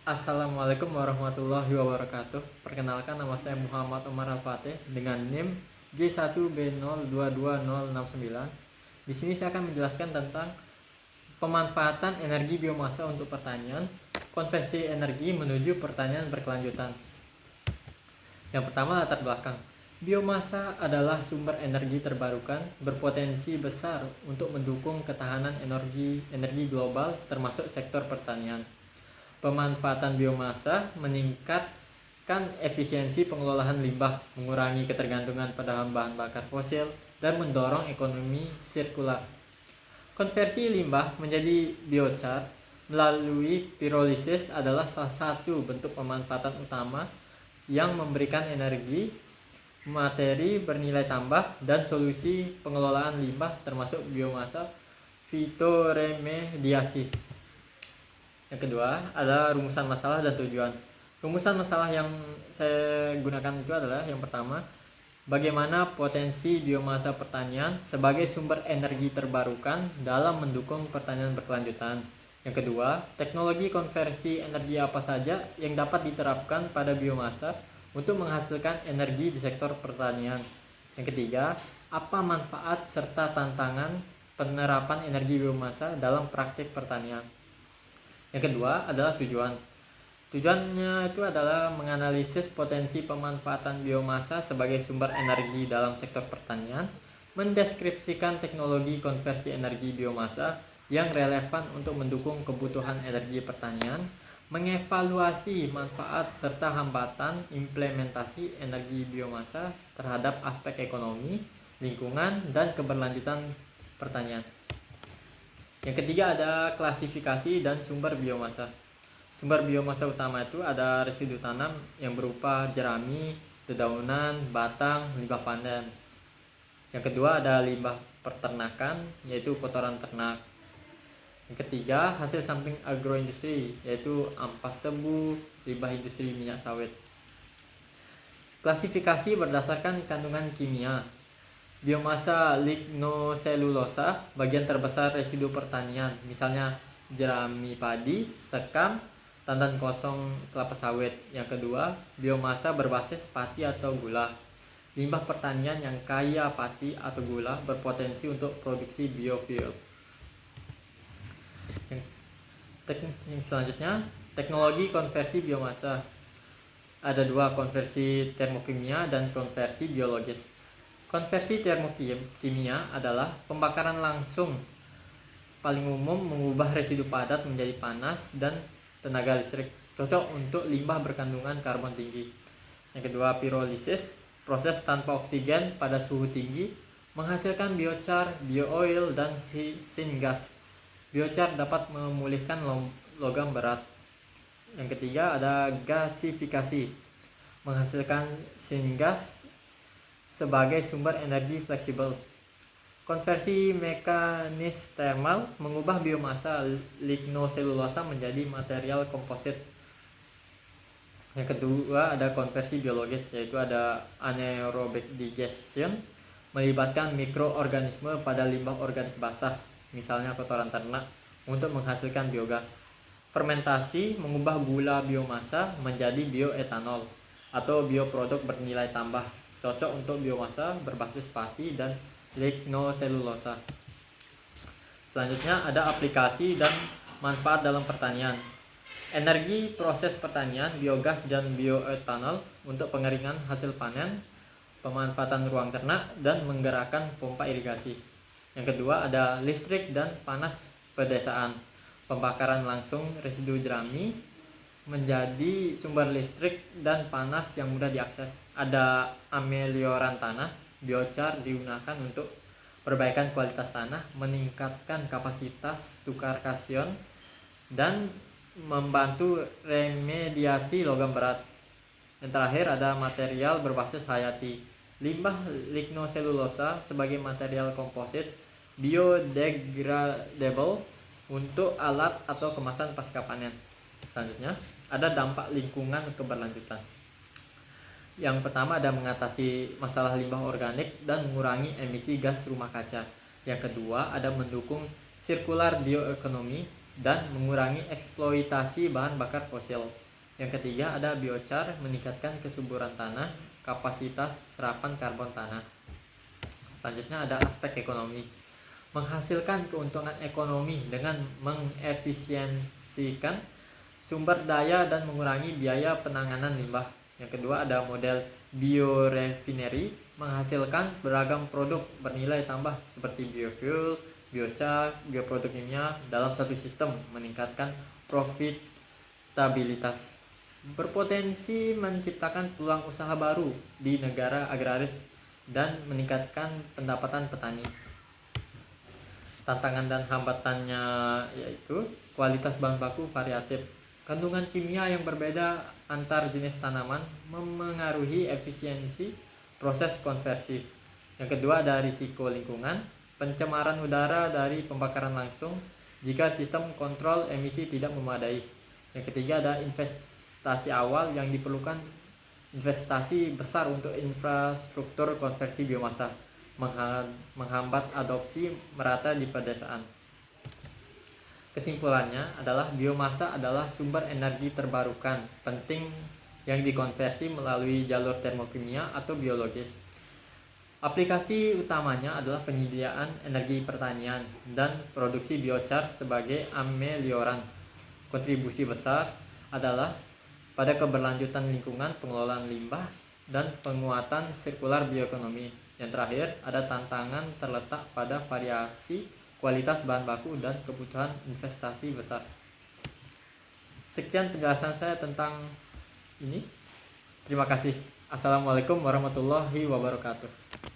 Assalamualaikum warahmatullahi wabarakatuh. Perkenalkan, nama saya Muhammad Omar Al-Fatih dengan NIM J1B022069. Di sini saya akan menjelaskan tentang pemanfaatan energi biomasa untuk pertanian, konversi energi menuju pertanian berkelanjutan. Yang pertama, latar belakang. Biomasa adalah sumber energi terbarukan berpotensi besar untuk mendukung ketahanan energi global termasuk sektor pertanian. Pemanfaatan biomasa meningkatkan efisiensi pengelolaan limbah, mengurangi ketergantungan pada bahan bakar fosil, dan mendorong ekonomi sirkular. Konversi limbah menjadi biochar melalui pirolisis adalah salah satu bentuk pemanfaatan utama yang memberikan energi, materi bernilai tambah, dan solusi pengelolaan limbah termasuk biomasa fitoremediasi. Yang kedua adalah rumusan masalah dan tujuan. Rumusan masalah yang saya gunakan itu adalah yang pertama, bagaimana potensi biomasa pertanian sebagai sumber energi terbarukan dalam mendukung pertanian berkelanjutan. Yang kedua, teknologi konversi energi apa saja yang dapat diterapkan pada biomasa untuk menghasilkan energi di sektor pertanian. Yang ketiga, apa manfaat serta tantangan penerapan energi biomasa dalam praktik pertanian. Yang kedua adalah tujuan. Tujuannya itu adalah menganalisis potensi pemanfaatan biomasa sebagai sumber energi dalam sektor pertanian, mendeskripsikan teknologi konversi energi biomasa yang relevan untuk mendukung kebutuhan energi pertanian, mengevaluasi manfaat serta hambatan implementasi energi biomasa terhadap aspek ekonomi, lingkungan, dan keberlanjutan pertanian. Yang ketiga ada klasifikasi dan sumber biomasa. Sumber biomasa utama itu ada residu tanam yang berupa jerami, dedaunan, batang, limbah panen. Yang kedua ada limbah peternakan, yaitu kotoran ternak. Yang ketiga hasil samping agroindustri, yaitu ampas tebu, limbah industri minyak sawit. Klasifikasi berdasarkan kandungan kimia. Biomasa lignoselulosa, bagian terbesar residu pertanian, misalnya jerami padi, sekam, tandan kosong kelapa sawit. Yang kedua, biomasa berbasis pati atau gula. Limbah pertanian yang kaya pati atau gula berpotensi untuk produksi biofuel. Yang selanjutnya, teknologi konversi biomasa. Ada dua, konversi termokimia dan konversi biologis. Konversi termokimia adalah pembakaran langsung, paling umum mengubah residu padat menjadi panas dan tenaga listrik, cocok untuk limbah berkandungan karbon tinggi. Yang kedua, pirolisis, proses tanpa oksigen pada suhu tinggi, menghasilkan biochar, biooil, dan syngas. Biochar dapat memulihkan logam berat. Yang ketiga ada gasifikasi, menghasilkan syngas sebagai sumber energi fleksibel. Konversi mekanis termal, mengubah biomasa lignoselulosa menjadi material komposit. Yang kedua ada konversi biologis, yaitu ada anaerobic digestion, melibatkan mikroorganisme pada limbah organik basah, misalnya kotoran ternak, untuk menghasilkan biogas. Fermentasi, mengubah gula biomasa menjadi bioetanol atau bioproduk bernilai tambah, cocok untuk biomasa berbasis pati dan lignoselulosa. Selanjutnya ada aplikasi dan manfaat dalam pertanian. Energi proses pertanian, biogas dan bioetanol untuk pengeringan hasil panen, pemanfaatan ruang ternak, dan menggerakkan pompa irigasi. Yang kedua ada listrik dan panas pedesaan. Pembakaran langsung residu jerami menjadi sumber listrik dan panas yang mudah diakses. Ada amelioran tanah, biochar digunakan untuk perbaikan kualitas tanah, meningkatkan kapasitas tukar kasion, dan membantu remediasi logam berat. Yang terakhir ada material berbasis hayati. Limbah lignoselulosa sebagai material komposit biodegradable untuk alat atau kemasan pasca panen. Selanjutnya ada dampak lingkungan keberlanjutan. Yang pertama ada mengatasi masalah limbah organik dan mengurangi emisi gas rumah kaca. Yang kedua ada mendukung sirkular bioekonomi, dan mengurangi eksploitasi bahan bakar fosil. Yang ketiga ada biochar, meningkatkan kesuburan tanah, kapasitas serapan karbon tanah. Selanjutnya ada aspek ekonomi, menghasilkan keuntungan ekonomi dengan mengefisiensikan sumber daya dan mengurangi biaya penanganan limbah. Yang kedua ada model biorefinery, menghasilkan beragam produk bernilai tambah seperti biofuel, biochar, bioproduk kimia dalam satu sistem, meningkatkan profitabilitas. Berpotensi menciptakan peluang usaha baru di negara agraris dan meningkatkan pendapatan petani. Tantangan dan hambatannya yaitu kualitas bahan baku variatif. Kandungan kimia yang berbeda antar jenis tanaman memengaruhi efisiensi proses konversi. Yang kedua ada risiko lingkungan, pencemaran udara dari pembakaran langsung jika sistem kontrol emisi tidak memadai. Yang ketiga ada investasi awal yang diperlukan, investasi besar untuk infrastruktur konversi biomasa, menghambat adopsi merata di pedesaan. Kesimpulannya adalah biomasa adalah sumber energi terbarukan penting yang dikonversi melalui jalur termokimia atau biologis. Aplikasi utamanya adalah penyediaan energi pertanian dan produksi biochar sebagai amelioran. Kontribusi besar adalah pada keberlanjutan lingkungan, pengelolaan limbah, dan penguatan sirkular bioekonomi. Yang terakhir, ada tantangan terletak pada variasi kualitas bahan baku dan kebutuhan investasi besar. Sekian penjelasan saya tentang ini. Terima kasih. Assalamualaikum warahmatullahi wabarakatuh.